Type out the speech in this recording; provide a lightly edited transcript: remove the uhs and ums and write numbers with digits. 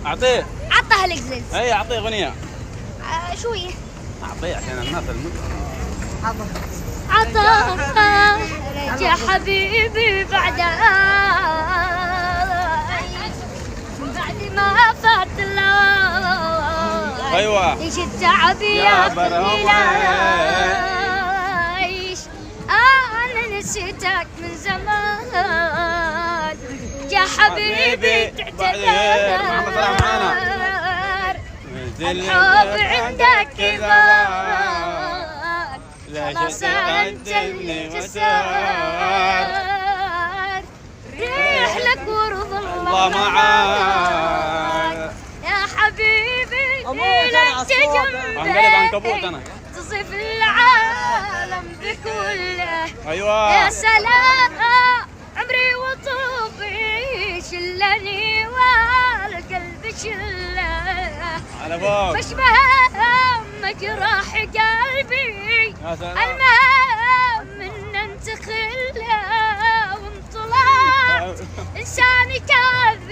اعطيه. عطها لك زز. اي اعطيه اغنيه. شويه. اعطيه عشان الناس عطاها يا حبيبي بعد ما فات الله. ايوه ايش التعب يا ليش انا نسيتك من زمان يا حبيبي تعتذر. الحب عندك كبار خلاص عجلني مسار. ريح لك ورض الله معاك يا حبيبي لك جنبك تصف العالم بكله. ايوه يا سلام عمري وطوبي شلني والقلب شله على فوق واشبه همك راح قلبي. المهم ان انت خله وانطلعت انسان كاذب